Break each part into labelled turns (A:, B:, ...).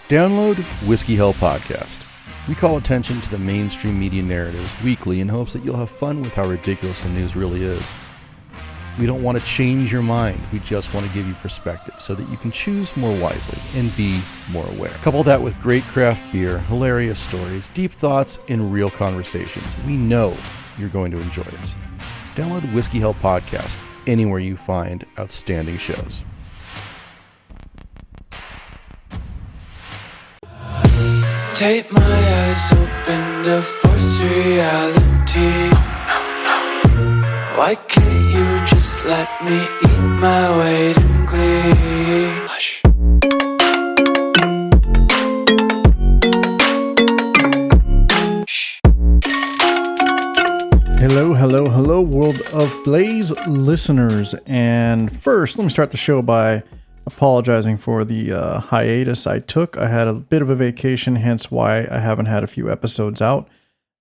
A: Download Whiskey Hell Podcast. We call attention to the mainstream media narratives weekly in hopes that you'll have fun with how ridiculous the news really is. We don't want to change your mind. We just want to give you perspective so that you can choose more wisely and be more aware. Couple that with great craft beer, hilarious stories, deep thoughts, and real conversations. We know you're going to enjoy it. Download Whiskey Hell Podcast anywhere you find outstanding shows.
B: Take my eyes open to force reality. Why can't you just let me eat my weight in glee? Hush.
C: Hello, World of Blaze listeners. And first, let me start the show by apologizing for the hiatus I took. I had a bit of a vacation, hence why I haven't had a few episodes out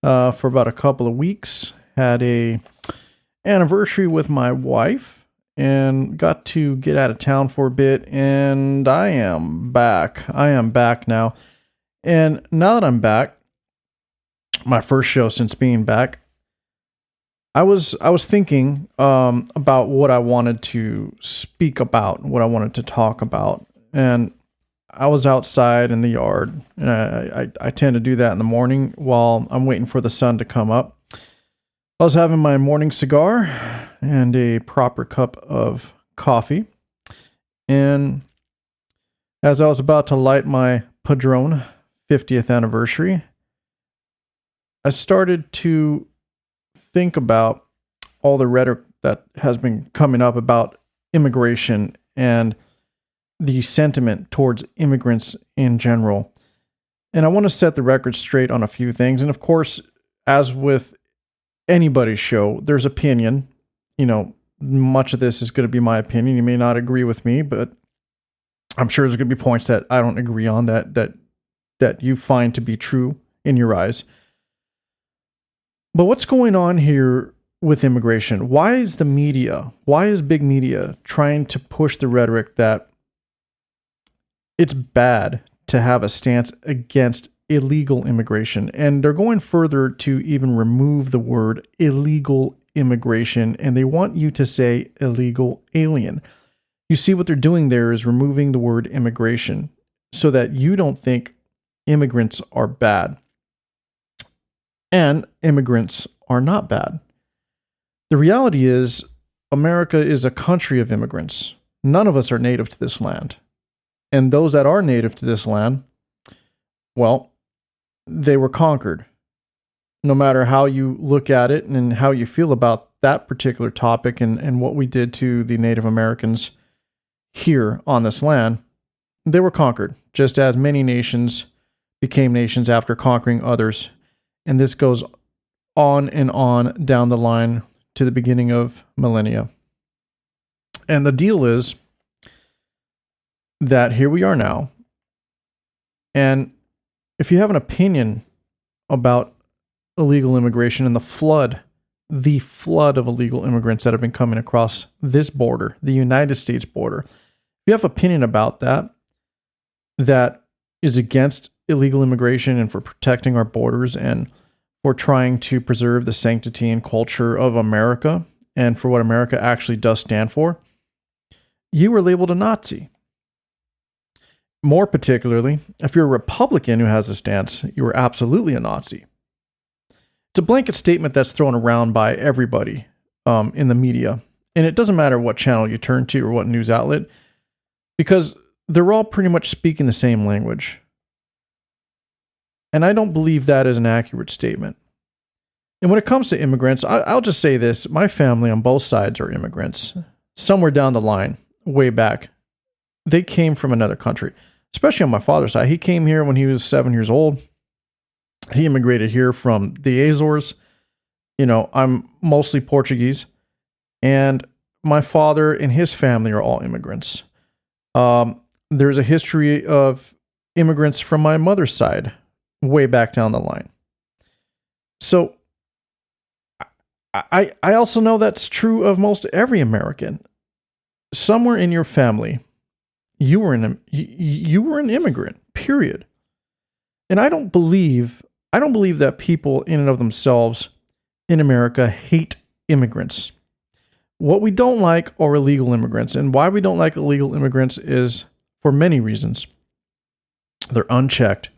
C: for about a couple of weeks. Had a anniversary with my wife and got to get out of town for a bit, and I am back. I am back now. And now that I'm back, my first show since being back, I was thinking about what I wanted to speak about, what I wanted to talk about, and I was outside in the yard, and I tend to do that in the morning while I'm waiting for the sun to come up. I was having my morning cigar and a proper cup of coffee, and as I was about to light my Padron 50th anniversary, I started to think about all the rhetoric that has been coming up about immigration and the sentiment towards immigrants in general. And I want to set the record straight on a few things. And of course, as with anybody's show, there's opinion. You know, much of this is going to be my opinion. You may not agree with me, but I'm sure there's going to be points that I don't agree on that you find to be true in your eyes. But what's going on here with immigration? Why is big media trying to push the rhetoric that it's bad to have a stance against illegal immigration? And they're going further to even remove the word illegal immigration, and they want you to say illegal alien. You see, what they're doing there is removing the word immigration so that you don't think immigrants are bad. And immigrants are not bad. The reality is, America is a country of immigrants. None of us are native to this land. And those that are native to this land, well, they were conquered. No matter how you look at it and how you feel about that particular topic and what we did to the Native Americans here on this land, they were conquered, just as many nations became nations after conquering others. And this goes on and on down the line to the beginning of millennia. And the deal is that here we are now. And if you have an opinion about illegal immigration and the flood of illegal immigrants that have been coming across this border, the United States border, if you have an opinion about that is against illegal immigration and for protecting our borders and for trying to preserve the sanctity and culture of America and for what America actually does stand for, you were labeled a Nazi. More particularly, if you're a Republican who has a stance, you are absolutely a Nazi. It's a blanket statement that's thrown around by everybody in the media. And it doesn't matter what channel you turn to or what news outlet, because they're all pretty much speaking the same language. And I don't believe that is an accurate statement. And when it comes to immigrants, I'll just say this. My family on both sides are immigrants. Somewhere down the line, way back, they came from another country, especially on my father's side. He came here when he was 7 years old. He immigrated here from the Azores. You know, I'm mostly Portuguese. And my father and his family are all immigrants. There's a history of immigrants from my mother's side, way back down the line. So I also know that's true of most every American. Somewhere in your family, you were an immigrant, period. And I don't believe that people in and of themselves in America hate immigrants. What we don't like are illegal immigrants. And why we don't like illegal immigrants is for many reasons. They're unchecked.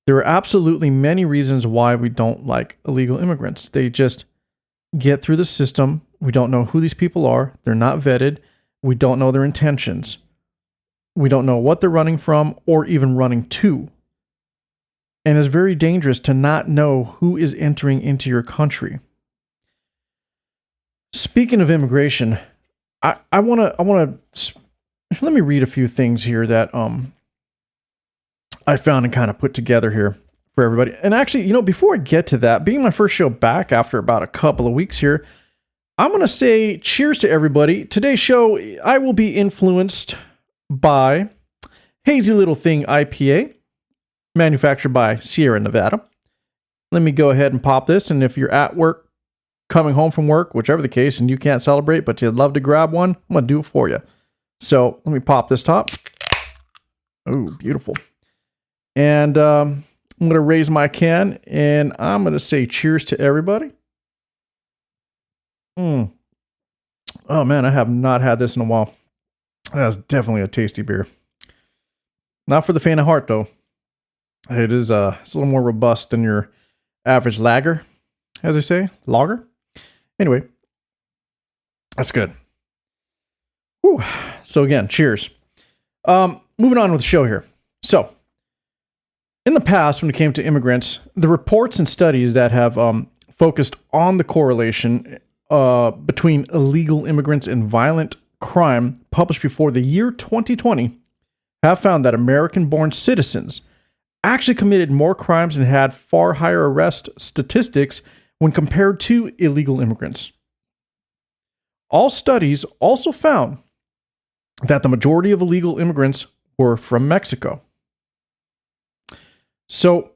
C: There are absolutely many reasons why we don't like illegal immigrants. They just get through the system. We don't know who these people are. They're not vetted. We don't know their intentions. We don't know what they're running from or even running to. And it's very dangerous to not know who is entering into your country. Speaking of immigration, I want to let me read a few things here that I found and kind of put together here for everybody. And actually, before I get to that, being my first show back after about a couple of weeks here, I'm going to say cheers to everybody. Today's show, I will be influenced by Hazy Little Thing IPA, manufactured by Sierra Nevada. Let me go ahead and pop this. And if you're at work, coming home from work, whichever the case, and you can't celebrate, but you'd love to grab one, I'm going to do it for you. So let me pop this top. Oh, beautiful. And I'm going to raise my can, and I'm going to say cheers to everybody. Oh, man, I have not had this in a while. That's definitely a tasty beer. Not for the faint of heart, though. It is it's a little more robust than your average lager, as I say, lager. Anyway, that's good. Whew. So again, cheers. Moving on with the show here. So, in the past, when it came to immigrants, the reports and studies that have focused on the correlation between illegal immigrants and violent crime published before the year 2020 have found that American-born citizens actually committed more crimes and had far higher arrest statistics when compared to illegal immigrants. All studies also found that the majority of illegal immigrants were from Mexico. So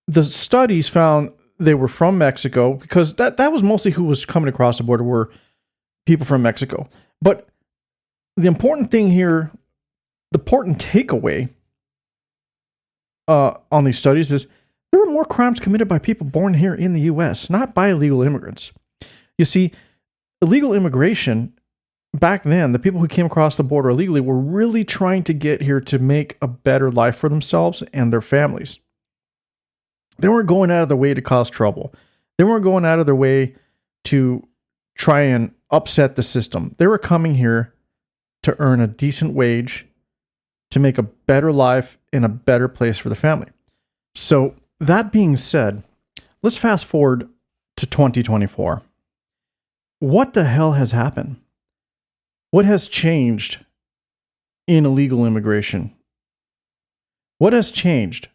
C: the studies found they were from Mexico because that was mostly who was coming across the border were people from Mexico. But the important thing here, the important takeaway on these studies is there were more crimes committed by people born here in the U.S., not by illegal immigrants. You see, illegal immigration, back then, the people who came across the border illegally were really trying to get here to make a better life for themselves and their families. They weren't going out of their way to cause trouble. They weren't going out of their way to try and upset the system. They were coming here to earn a decent wage, to make a better life and a better place for the family. So that being said, let's fast forward to 2024. What the hell has happened? What has changed in illegal immigration? What has changed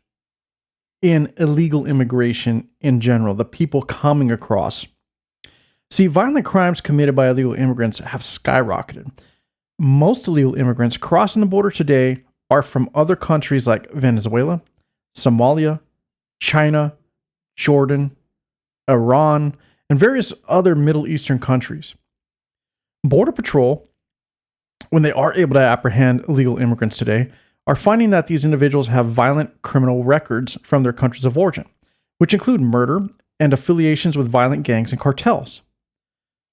C: in illegal immigration in general, the people coming across? See, violent crimes committed by illegal immigrants have skyrocketed. Most illegal immigrants crossing the border today are from other countries like Venezuela, Somalia, China, Jordan, Iran, and various other Middle Eastern countries. Border Patrol, when they are able to apprehend illegal immigrants today, are finding that these individuals have violent criminal records from their countries of origin, which include murder and affiliations with violent gangs and cartels.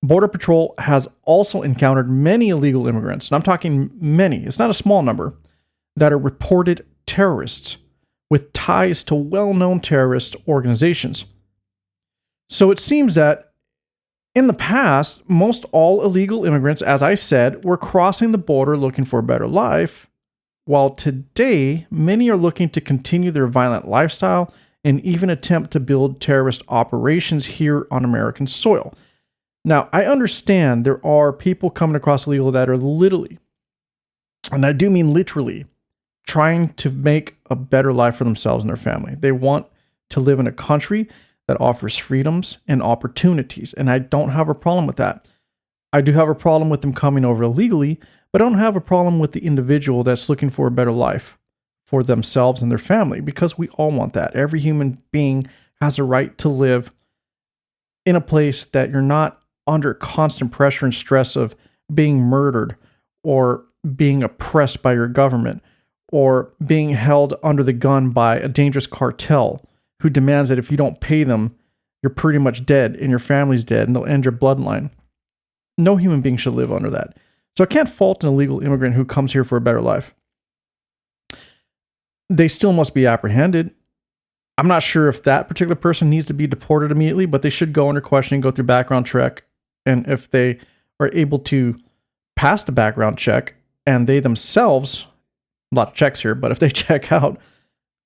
C: Border Patrol has also encountered many illegal immigrants, and I'm talking many, it's not a small number, that are reported terrorists with ties to well-known terrorist organizations. So it seems that in the past, most all illegal immigrants, as I said, were crossing the border looking for a better life, while today, many are looking to continue their violent lifestyle and even attempt to build terrorist operations here on American soil. Now, I understand there are people coming across illegal that are literally, and I do mean literally, trying to make a better life for themselves and their family. They want to live in a country that offers freedoms and opportunities, and I don't have a problem with that. I do have a problem with them coming over illegally, but I don't have a problem with the individual that's looking for a better life for themselves and their family, because we all want that. Every human being has a right to live in a place that you're not under constant pressure and stress of being murdered or being oppressed by your government or being held under the gun by a dangerous cartel who demands that if you don't pay them, you're pretty much dead and your family's dead and they'll end your bloodline. No human being should live under that. So I can't fault an illegal immigrant who comes here for a better life. They still must be apprehended. I'm not sure if that particular person needs to be deported immediately, but they should go under questioning, go through background check. And if they are able to pass the background check and they themselves, a lot of checks here, but if they check out,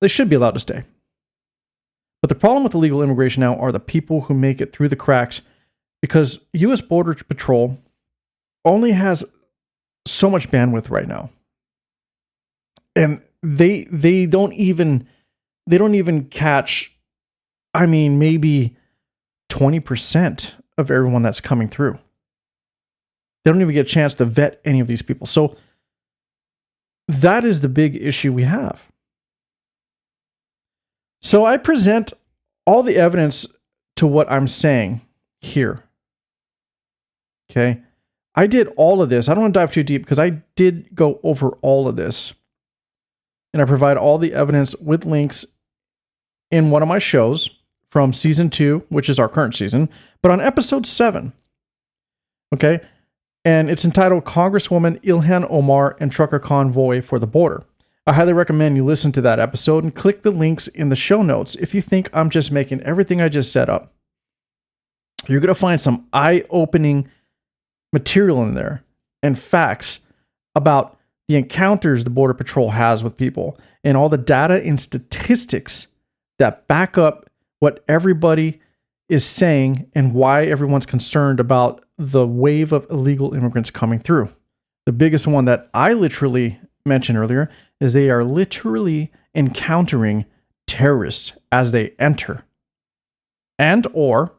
C: they should be allowed to stay. But the problem with illegal immigration now are the people who make it through the cracks, because U.S. Border Patrol only has so much bandwidth right now. And they don't even catch, maybe 20% of everyone that's coming through. They don't even get a chance to vet any of these people. So that is the big issue we have. So I present all the evidence to what I'm saying here. Okay? I did all of this. I don't want to dive too deep because I did go over all of this. And I provide all the evidence with links in one of my shows from season 2, which is our current season, but on episode 7. Okay? And it's entitled Congresswoman Ilhan Omar and Trucker Convoy for the Border. I highly recommend you listen to that episode and click the links in the show notes if you think I'm just making everything I just set up. You're going to find some eye-opening material in there and facts about the encounters the Border Patrol has with people and all the data and statistics that back up what everybody is saying and why everyone's concerned about the wave of illegal immigrants coming through. The biggest one that I literally mentioned earlier is they are literally encountering terrorists as they enter and or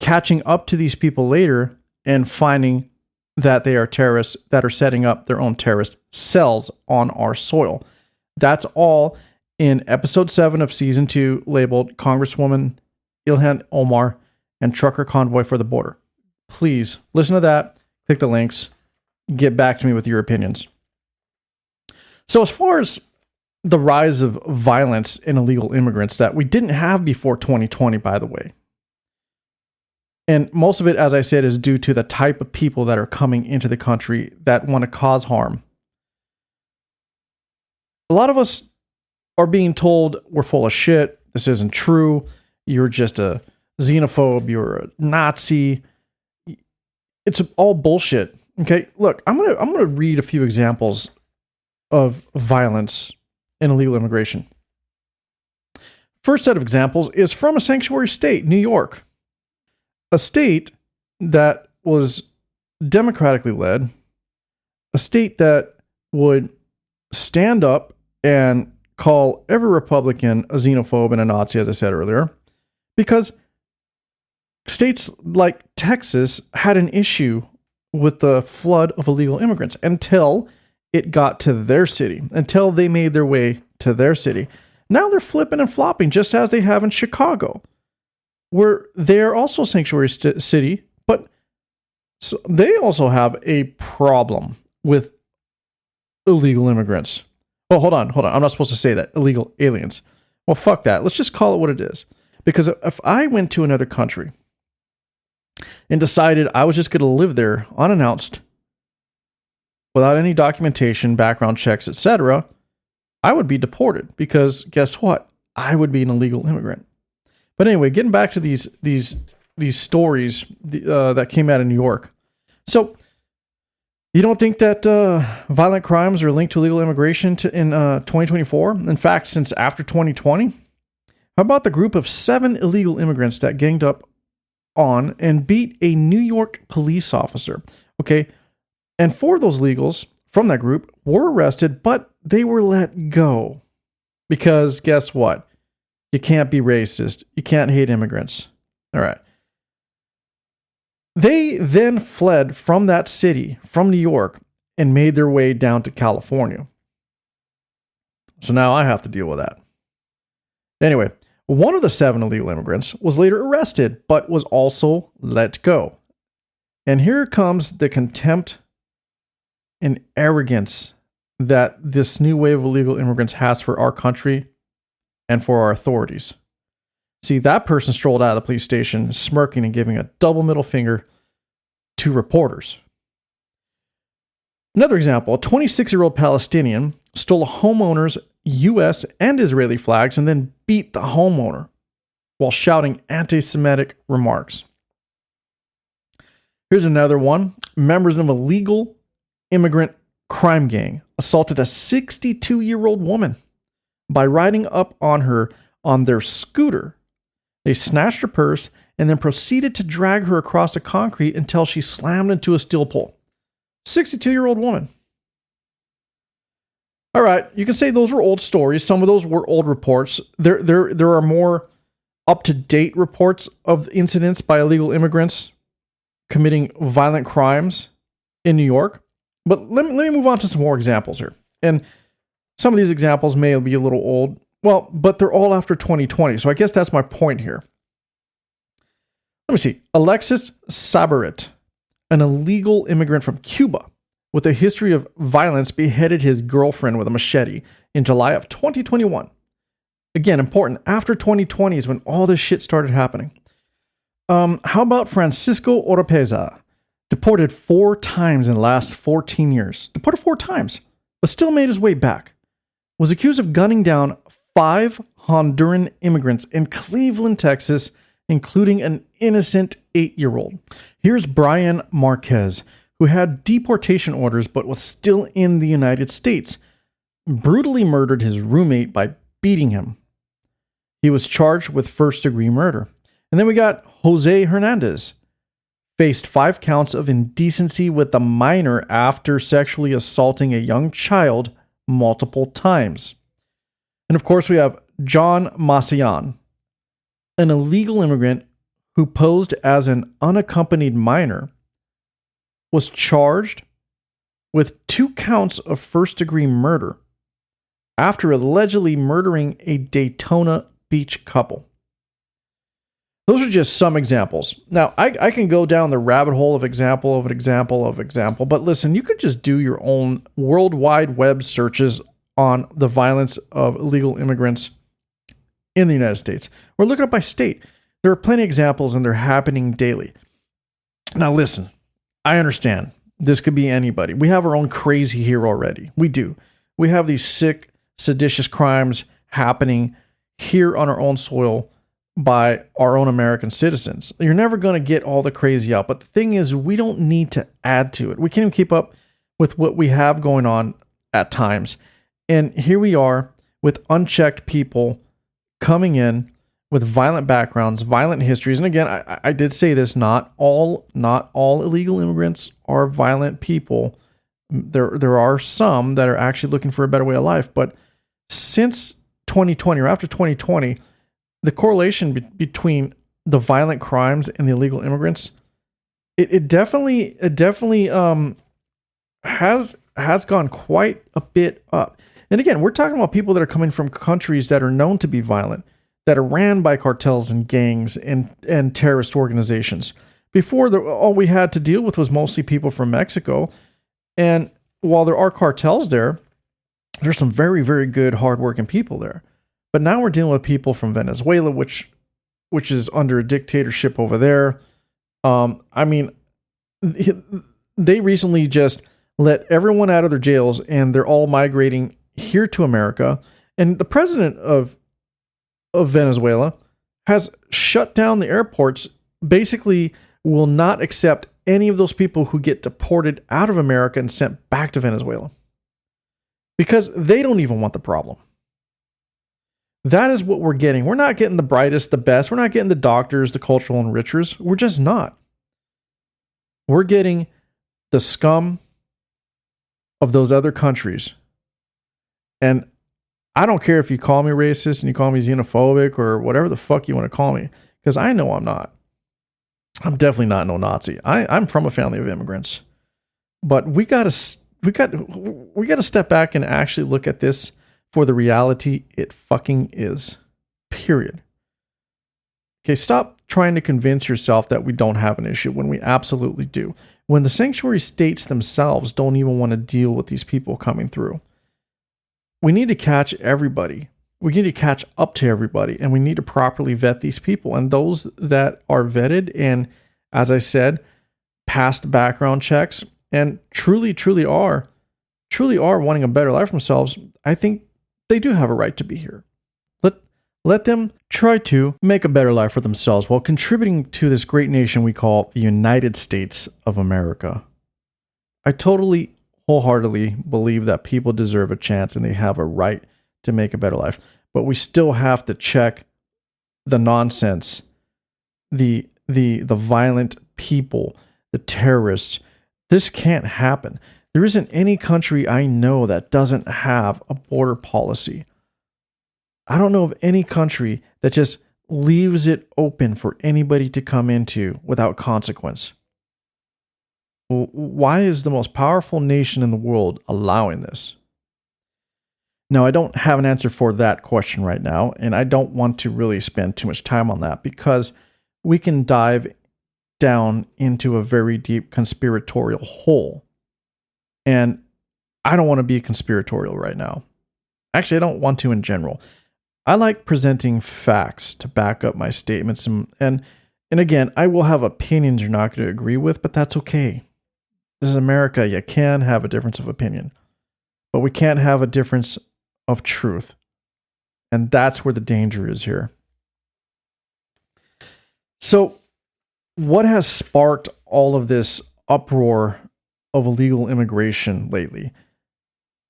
C: catching up to these people later and finding that they are terrorists that are setting up their own terrorist cells on our soil. That's all in episode 7 of season 2, labeled Congresswoman Ilhan Omar and Trucker Convoy for the Border. Please listen to that, click the links, get back to me with your opinions. So as far as the rise of violence in illegal immigrants that we didn't have before 2020, by the way. And most of it, as I said, is due to the type of people that are coming into the country that want to cause harm. A lot of us are being told we're full of shit. This isn't true. You're just a xenophobe. You're a Nazi. It's all bullshit. Okay, look, I'm gonna read a few examples of violence in illegal immigration. First set of examples is from a sanctuary state, New York. A state that was democratically led, a state that would stand up and call every Republican a xenophobe and a Nazi, as I said earlier, because states like Texas had an issue with the flood of illegal immigrants until it got to their city, until they made their way to their city. Now they're flipping and flopping, just as they have in Chicago, where they're also a sanctuary city, but so they also have a problem with illegal immigrants. Oh, hold on. I'm not supposed to say that. Illegal aliens. Well, fuck that. Let's just call it what it is. Because if I went to another country and decided I was just going to live there unannounced, without any documentation, background checks, etc., I would be deported because guess what? I would be an illegal immigrant. But anyway, getting back to these stories that came out of New York. So you don't think that violent crimes are linked to illegal immigration in 2024? In fact, since after 2020? How about the group of 7 illegal immigrants that ganged up on and beat a New York police officer? Okay, and 4 of those illegals from that group were arrested, but they were let go. Because guess what? You can't be racist. You can't hate immigrants. All right. They then fled from that city, from New York, and made their way down to California. So now I have to deal with that. Anyway, one of the 7 illegal immigrants was later arrested, but was also let go. And here comes the contempt and arrogance that this new wave of illegal immigrants has for our country and for our authorities. See, that person strolled out of the police station smirking and giving a double middle finger to reporters. Another example, a 26-year-old Palestinian stole a homeowner's U.S. and Israeli flags and then beat the homeowner while shouting anti-Semitic remarks. Here's another one. Members of a legal immigrant crime gang assaulted a 62-year-old woman by riding up on her on their scooter. They snatched her purse and then proceeded to drag her across the concrete until she slammed into a steel pole. 62-year-old woman. All right, you can say those were old stories. Some of those were old reports. There are more up-to-date reports of incidents by illegal immigrants committing violent crimes in New York. But let me move on to some more examples here. And some of these examples may be a little old. Well, but they're all after 2020. So I guess that's my point here. Let me see. Alexis Sabarit, an illegal immigrant from Cuba with a history of violence, beheaded his girlfriend with a machete in July of 2021. Again, important. After 2020 is when all this shit started happening. How about Francisco Oropeza? Deported 4 times in the last 14 years. Deported 4 times, but still made his way back. Was accused of gunning down 5 Honduran immigrants in Cleveland, Texas, including an innocent 8-year-old. Here's Brian Marquez, who had deportation orders but was still in the United States. Brutally murdered his roommate by beating him. He was charged with first-degree murder. And then we got Jose Hernandez. Faced 5 counts of indecency with a minor after sexually assaulting a young child multiple times. And of course, we have John Masayan, an illegal immigrant who posed as an unaccompanied minor, was charged with 2 counts of first-degree murder after allegedly murdering a Daytona Beach couple. Those are just some examples. Now, I can go down the rabbit hole of example, but listen, you could just do your own World Wide Web searches on the violence of illegal immigrants in the United States, or look it up by state. There are plenty of examples, and they're happening daily. Now, listen, I understand. This could be anybody. We have our own crazy here already. We do. We have these sick, seditious crimes happening here on our own soil by our own American citizens. You're never going to get all the crazy out. But the thing is, we don't need to add to it. We can't even keep up with what we have going on at times. And here we are with unchecked people coming in with violent backgrounds, violent histories. And again, I did say this, not all illegal immigrants are violent people. There are some that are actually looking for a better way of life. But since 2020 or after 2020, the correlation between the violent crimes and the illegal immigrants, it definitely has gone quite a bit up. And again, we're talking about people that are coming from countries that are known to be violent, that are ran by cartels and gangs and terrorist organizations. Before, all we had to deal with was mostly people from Mexico. And while there are cartels there, there's some very, very good, hardworking people there. But now we're dealing with people from Venezuela, which is under a dictatorship over there. I mean, they recently just let everyone out of their jails, and they're all migrating here to America. And the president of Venezuela has shut down the airports, basically will not accept any of those people who get deported out of America and sent back to Venezuela, because they don't even want the problem. That is what we're getting. We're not getting the brightest, the best. We're not getting the doctors, the cultural enrichers. We're just not. We're getting the scum of those other countries. And I don't care if you call me racist and you call me xenophobic or whatever the fuck you want to call me, because I know I'm not. I'm definitely not no Nazi. I'm from a family of immigrants. But we got to step back and actually look at this for the reality it fucking is. Period. Okay, stop trying to convince yourself that we don't have an issue when we absolutely do. When the sanctuary states themselves don't even want to deal with these people coming through. We need to catch everybody. We need to catch up to everybody, and we need to properly vet these people. And those that are vetted and, as I said, passed background checks and truly are wanting a better life for themselves, I think they do have a right to be here. Let them try to make a better life for themselves while contributing to this great nation we call the United States of America. I totally, wholeheartedly believe that people deserve a chance and they have a right to make a better life. But we still have to check the nonsense, the violent people, the terrorists. This can't happen. There isn't any country I know that doesn't have a border policy. I don't know of any country that just leaves it open for anybody to come into without consequence. Why is the most powerful nation in the world allowing this? Now, I don't have an answer for that question right now, and I don't want to really spend too much time on that because we can dive down into a very deep conspiratorial hole. And I don't want to be conspiratorial right now. Actually, I don't want to in general. I like presenting facts to back up my statements. And again, I will have opinions you're not going to agree with, but that's okay. This is America. You can have a difference of opinion, but we can't have a difference of truth. And that's where the danger is here. So, what has sparked all of this uproar of illegal immigration lately?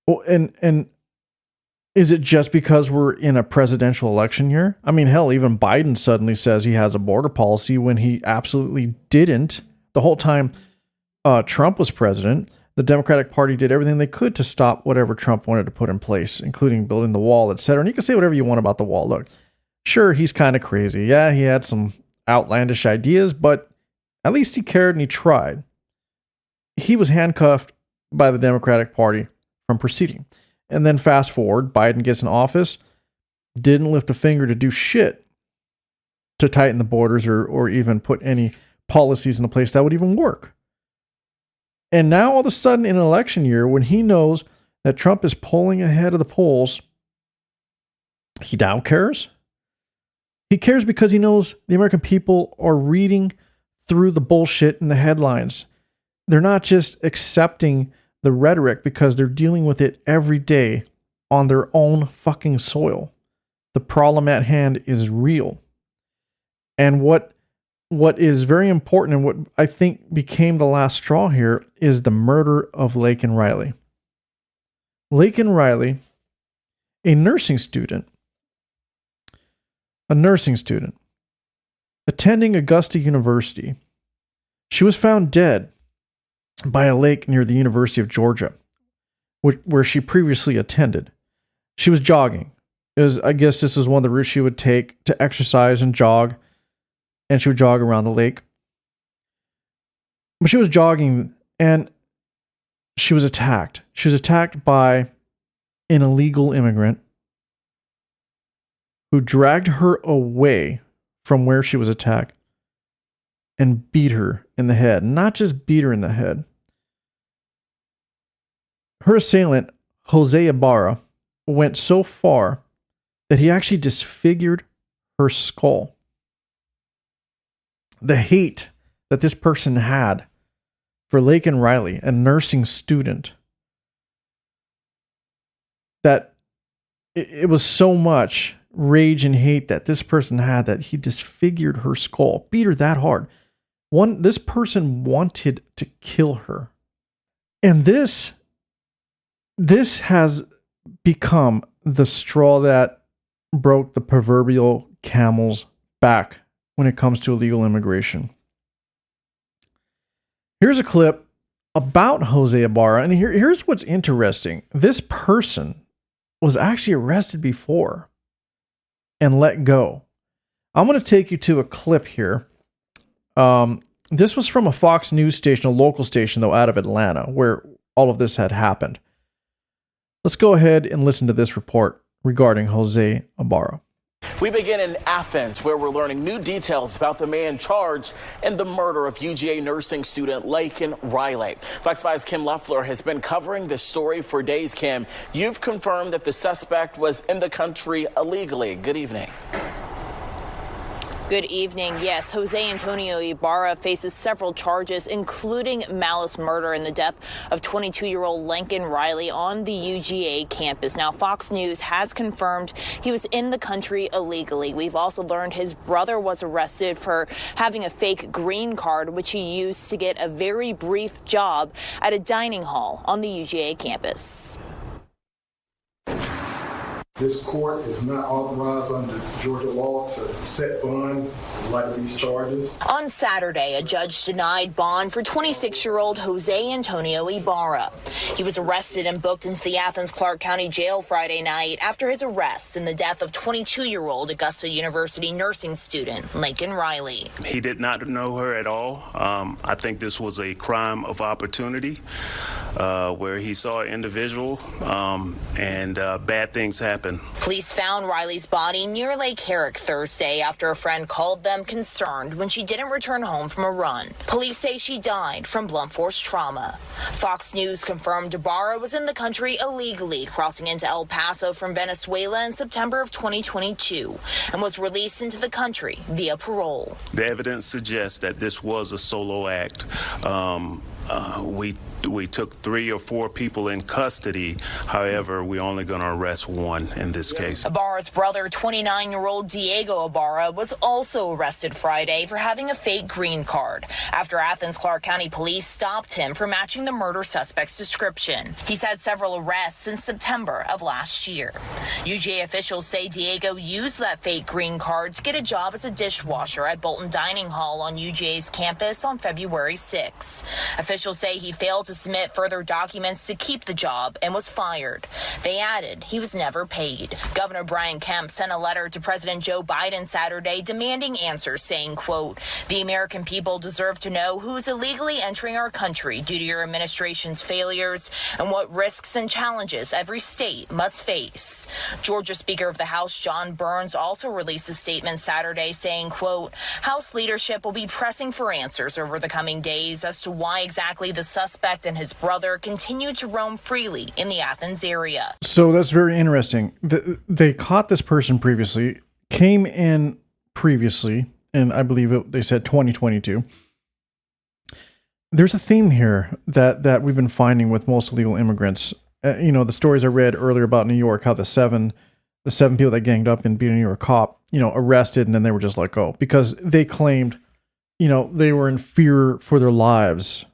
C: Well, and is it just because we're in a presidential election year? I mean, hell, even Biden suddenly says he has a border policy when he absolutely didn't. The whole time Trump was president, the Democratic Party did everything they could to stop whatever Trump wanted to put in place, including building the wall, etc. And you can say whatever you want about the wall. Look, sure, he's kind of crazy. Yeah, he had some outlandish ideas, but at least he cared and he tried. He was handcuffed by the Democratic Party from proceeding. And then fast forward, Biden gets in office, didn't lift a finger to do shit to tighten the borders or even put any policies in place that would even work. And now all of a sudden in an election year, when he knows that Trump is polling ahead of the polls, he now cares. He cares because he knows the American people are reading through the bullshit in the headlines. They're not just accepting the rhetoric because they're dealing with it every day on their own fucking soil. The problem at hand is real. And what is very important and what I think became the last straw here is the murder of Laken Riley. Laken Riley, a nursing student, attending Augusta University. She was found dead by a lake near the University of Georgia, where she previously attended. She was jogging. I guess this is one of the routes she would take to exercise and jog, and she would jog around the lake. But she was jogging, and she was attacked. She was attacked by an illegal immigrant who dragged her away from where she was attacked and beat her in the head. Not just beat her in the head. Her assailant, Jose Ibarra, went so far that he actually disfigured her skull. The hate that this person had for Laken Riley, a nursing student, that it was so much rage and hate that this person had that he disfigured her skull, beat her that hard. This person wanted to kill her. And this has become the straw that broke the proverbial camel's back when it comes to illegal immigration. Here's a clip about Jose Ibarra, and here's what's interesting. This person was actually arrested before and let go. I'm going to take you to a clip here. This was from a Fox News station, a local station, though, out of Atlanta, where all of this had happened. Let's go ahead and listen to this report regarding Jose Ibarra.
D: We begin in Athens, where we're learning new details about the man charged in the murder of UGA nursing student Laken Riley. Fox 5's Kim Leffler has been covering this story for days. Kim, you've confirmed that the suspect was in the country illegally. Good evening.
E: Good evening. Yes, Jose Antonio Ibarra faces several charges, including malice murder in the death of 22-year-old Lincoln Riley on the UGA campus. Now, Fox News has confirmed he was in the country illegally. We've also learned his brother was arrested for having a fake green card, which he used to get a very brief job at a dining hall on the UGA campus.
F: This court is not authorized under Georgia law to set bond in light of these charges.
E: On Saturday, a judge denied bond for 26-year-old Jose Antonio Ibarra. He was arrested and booked into the Athens Clarke County Jail Friday night after his arrest in the death of 22-year-old Augusta University nursing student Lincoln Riley.
G: He did not know her at all. I think this was a crime of opportunity where he saw an individual and bad things happened.
E: Police found Riley's body near Lake Herrick Thursday after a friend called them concerned when she didn't return home from a run. Police say she died from blunt force trauma. Fox News confirmed Ibarra was in the country illegally, crossing into El Paso from Venezuela in September of 2022 and was released into the country via parole.
G: The evidence suggests that this was a solo act. We took 3 or 4 people in custody. However, we're only going to arrest one in this case.
E: Ibarra's brother, 29-year-old Diego Ibarra, was also arrested Friday for having a fake green card after Athens Clarke County police stopped him for matching the murder suspect's description. He's had several arrests since September of last year. UGA officials say Diego used that fake green card to get a job as a dishwasher at Bolton Dining Hall on UGA's campus on February 6. Officials say he failed to submit further documents to keep the job and was fired. They added he was never paid. Governor Brian Kemp sent a letter to President Joe Biden Saturday demanding answers, saying, quote, "The American people deserve to know who is illegally entering our country due to your administration's failures and what risks and challenges every state must face." Georgia Speaker of the House John Burns also released a statement Saturday saying, quote, "House leadership will be pressing for answers over the coming days as to why exactly the suspect and his brother continued to roam freely in the Athens area."
C: So that's very interesting. They caught this person previously, came in previously, and I believe they said 2022. There's a theme here that we've been finding with most illegal immigrants. The stories I read earlier about New York, how the seven people that ganged up and beat a New York cop, arrested, and then they were just let go because they claimed, they were in fear for their lives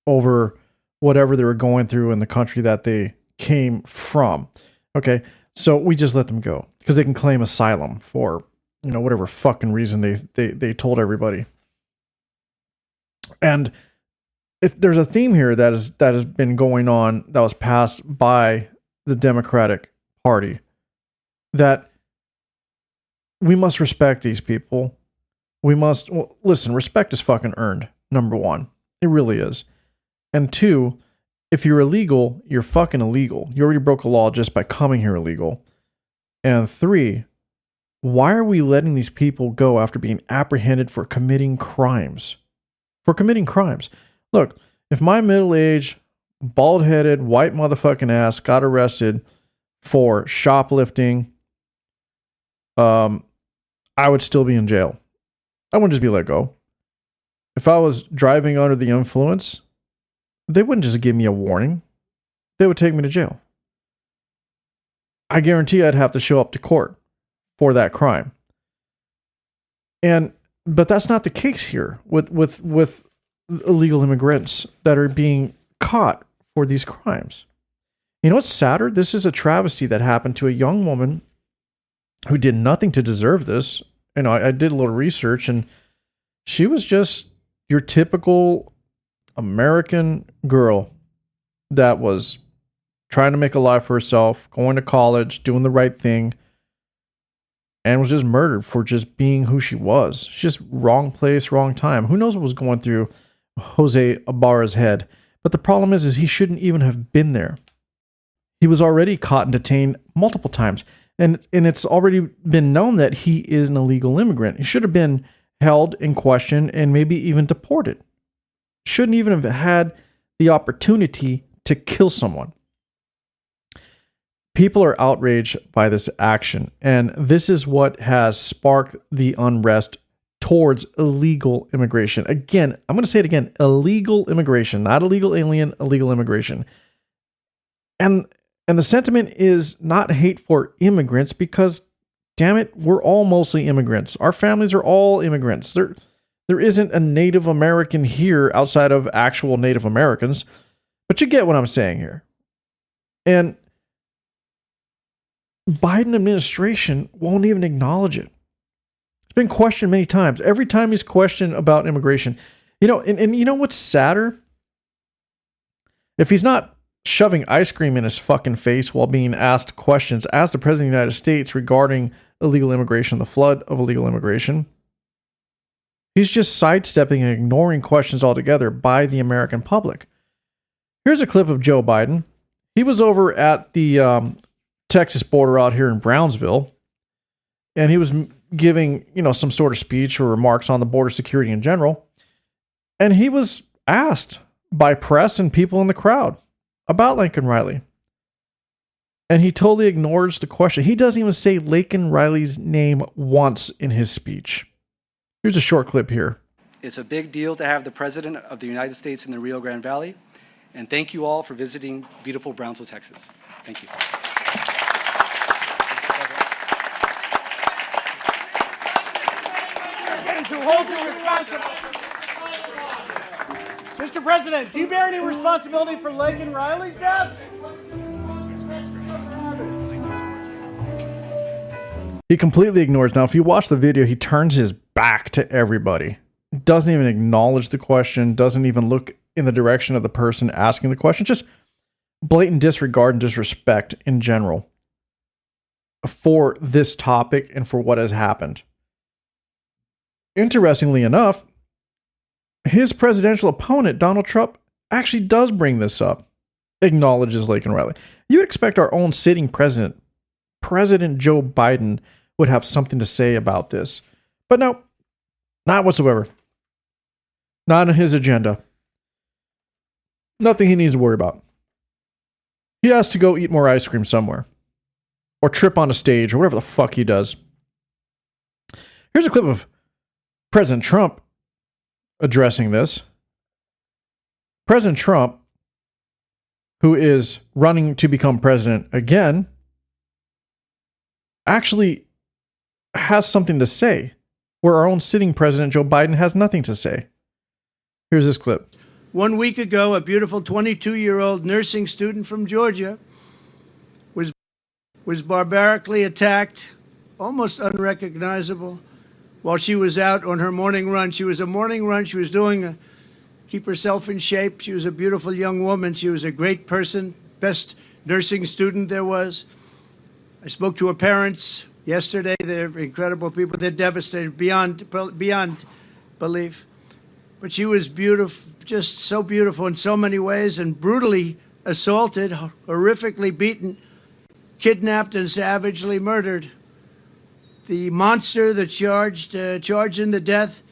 C: over whatever they were going through in the country that they came from. Okay, so we just let them go because they can claim asylum for whatever fucking reason they told everybody. And there's a theme here that has been going on, that was passed by the Democratic Party, that we must respect these people. We must listen. Respect is fucking earned. Number one, it really is. And 2, if you're illegal, you're fucking illegal. You already broke a law just by coming here illegal. And 3, why are we letting these people go after being apprehended for committing crimes? Look, if my middle-aged, bald-headed, white motherfucking ass got arrested for shoplifting, I would still be in jail. I wouldn't just be let go. If I was driving under the influence, they wouldn't just give me a warning. They would take me to jail. I guarantee I'd have to show up to court for that crime. But that's not the case here with illegal immigrants that are being caught for these crimes. You know what's sadder? This is a travesty that happened to a young woman who did nothing to deserve this. I did a little research, and she was just your typical American girl that was trying to make a life for herself, going to college, doing the right thing, and was just murdered for just being who she was. She's just wrong place, wrong time. Who knows what was going through Jose Ibarra's head? But the problem is he shouldn't even have been there. He was already caught and detained multiple times. And it's already been known that he is an illegal immigrant. He should have been held in question and maybe even deported. Shouldn't even have had the opportunity to kill someone. People are outraged by this action, and this is what has sparked the unrest towards illegal immigration. Again, I'm going to say it again, illegal immigration, not illegal alien, illegal immigration. And the sentiment is not hate for immigrants because, damn it, we're all mostly immigrants. Our families are all immigrants. There isn't a Native American here outside of actual Native Americans, but you get what I'm saying here. And Biden administration won't even acknowledge it. It's been questioned many times. Every time he's questioned about immigration, and you know what's sadder? If he's not shoving ice cream in his fucking face while being asked questions as the President of the United States regarding illegal immigration, the flood of illegal immigration, he's just sidestepping and ignoring questions altogether by the American public. Here's a clip of Joe Biden. He was over at the Texas border out here in Brownsville, and he was giving, some sort of speech or remarks on the border security in general. And he was asked by press and people in the crowd about Lincoln Riley. And he totally ignores the question. He doesn't even say Lincoln Riley's name once in his speech. Here's a short clip here.
H: It's a big deal to have the President of the United States in the Rio Grande Valley. And thank you all for visiting beautiful Brownsville, Texas. Thank you.
I: Mr. President, do you bear any responsibility for Lincoln Riley's death?
C: He completely ignores. Now, if you watch the video, he turns his back to everybody. Doesn't even acknowledge the question. Doesn't even look in the direction of the person asking the question. Just blatant disregard and disrespect in general for this topic and for what has happened. Interestingly enough, his presidential opponent, Donald Trump, actually does bring this up, acknowledges Lincoln Riley. You would expect our own sitting president, President Joe Biden, would have something to say about this. But no, not whatsoever. Not on his agenda. Nothing he needs to worry about. He has to go eat more ice cream somewhere. Or trip on a stage, or whatever the fuck he does. Here's a clip of President Trump addressing this. President Trump, who is running to become president again, actually has something to say, where our own sitting president, Joe Biden, has nothing to say. Here's this clip.
J: 1 week ago, a beautiful 22-year-old nursing student from Georgia was barbarically attacked, almost unrecognizable, while she was out on her morning run. She was doing keep herself in shape. She was a beautiful young woman. She was a great person, best nursing student there was. I spoke to her parents yesterday. They're incredible people. They're devastated beyond belief. But she was beautiful, just so beautiful in so many ways, and brutally assaulted, horrifically beaten, kidnapped, and savagely murdered. The monster that charged in the death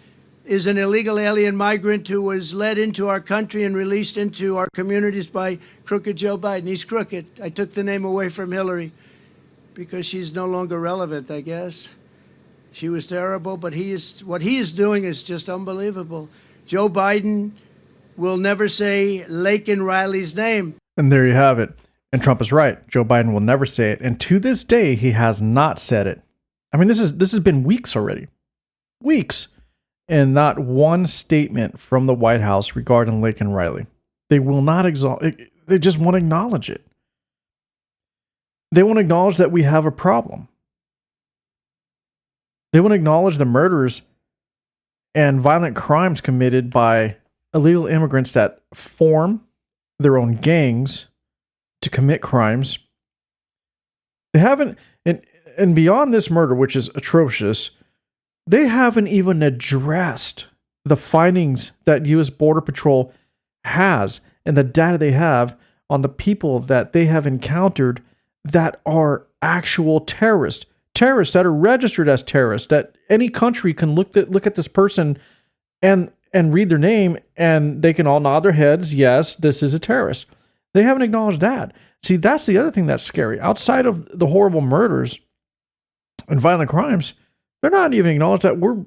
J: is an illegal alien migrant who was led into our country and released into our communities by crooked Joe Biden. He's crooked. I took the name away from Hillary because she's no longer relevant, I guess. She was terrible, but what he is doing is just unbelievable. Joe Biden will never say Lincoln Riley's name.
C: And there you have it. And Trump is right. Joe Biden will never say it. And to this day, he has not said it. I mean, this has been weeks already. Weeks. And not one statement from the White House regarding Lincoln Riley. They will not they just won't acknowledge it. They won't acknowledge that we have a problem. They won't acknowledge the murders and violent crimes committed by illegal immigrants that form their own gangs to commit crimes. They haven't, and beyond this murder, which is atrocious, they haven't even addressed the findings that U.S. Border Patrol has and the data they have on the people that they have encountered that are actual terrorists that are registered as terrorists, that any country can look at this person and read their name and they can all nod their heads, yes, this is a terrorist. They haven't acknowledged that. See, that's the other thing that's scary. Outside of the horrible murders and violent crimes, they're not even acknowledged that we're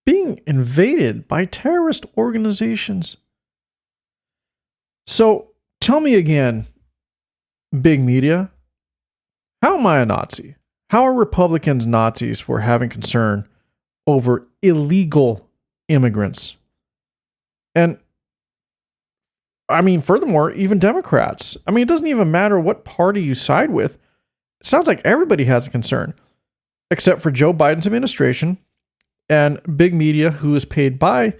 C: being invaded by terrorist organizations. So tell me again, big media, how am I a Nazi? How are Republicans Nazis for having concern over illegal immigrants? And I mean, furthermore, even Democrats. I mean, it doesn't even matter what party you side with. It sounds like everybody has a concern, except for Joe Biden's administration and big media, who is paid by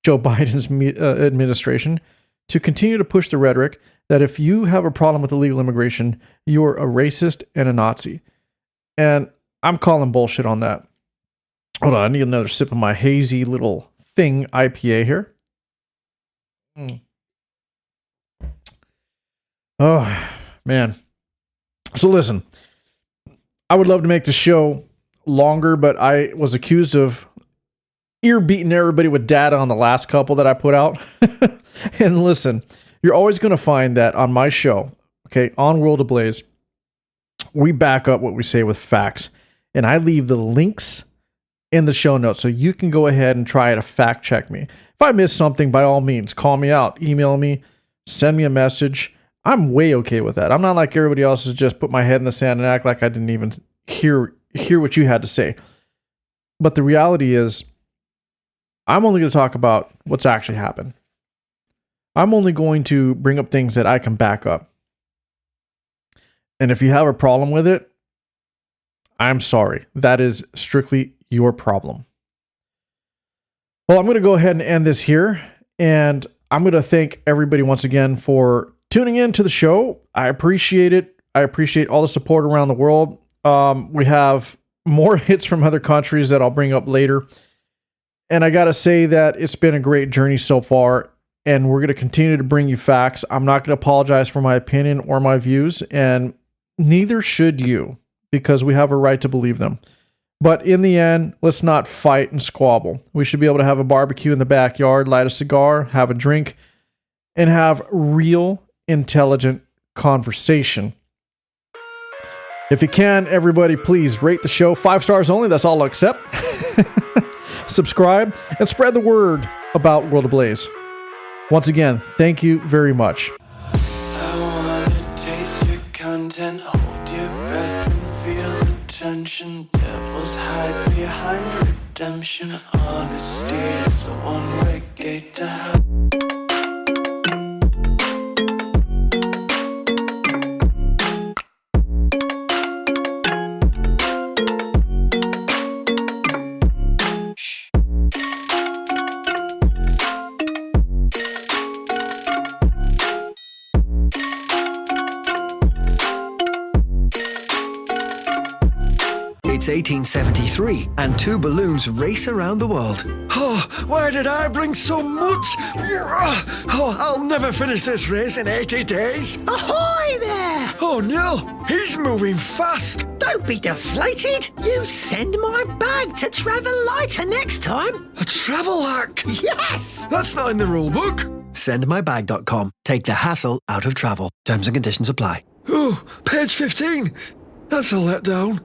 C: Joe Biden's administration to continue to push the rhetoric that if you have a problem with illegal immigration, you're a racist and a Nazi. And I'm calling bullshit on that. Hold on, I need another sip of my hazy little thing IPA here. Oh, man. So listen, I would love to make the show longer, but I was accused of ear beating everybody with data on the last couple that I put out. And listen, you're always going to find that on my show, okay, on World Ablaze, we back up what we say with facts. And I leave the links in the show notes so you can go ahead and try to fact check me. If I miss something, by all means, call me out, email me, send me a message. I'm way okay with that. I'm not like everybody else who's just put my head in the sand and act like I didn't even hear what you had to say. But the reality is, I'm only going to talk about what's actually happened. I'm only going to bring up things that I can back up. And if you have a problem with it, I'm sorry. That is strictly your problem. Well, I'm going to go ahead and end this here. And I'm going to thank everybody once again for tuning in to the show. I appreciate it. I appreciate all the support around the world. We have more hits from other countries that I'll bring up later. And I got to say that it's been a great journey so far. And we're going to continue to bring you facts. I'm not going to apologize for my opinion or my views. And neither should you, because we have a right to believe them. But in the end, let's not fight and squabble. We should be able to have a barbecue in the backyard, light a cigar, have a drink, and have real, intelligent conversation. If you can, everybody, please rate the show 5 stars only. That's all I'll accept. Subscribe and spread the word about World Ablaze. Once again, thank you very much.
B: I wanna taste your content, hold your breath and feel the tension. Devils hide behind redemption. Honesty is a one-way gate to hell.
K: It's 1873, and 2 balloons race around the world.
L: Oh, why did I bring so much? Oh, I'll never finish this race in 80 days.
K: Ahoy there!
L: Oh no, he's moving fast.
K: Don't be deflated. You send my bag to travel lighter next time.
L: A travel hack?
K: Yes!
L: That's not in the rule book.
K: Sendmybag.com. Take the hassle out of travel. Terms and conditions apply.
L: Oh, page 15. That's a letdown.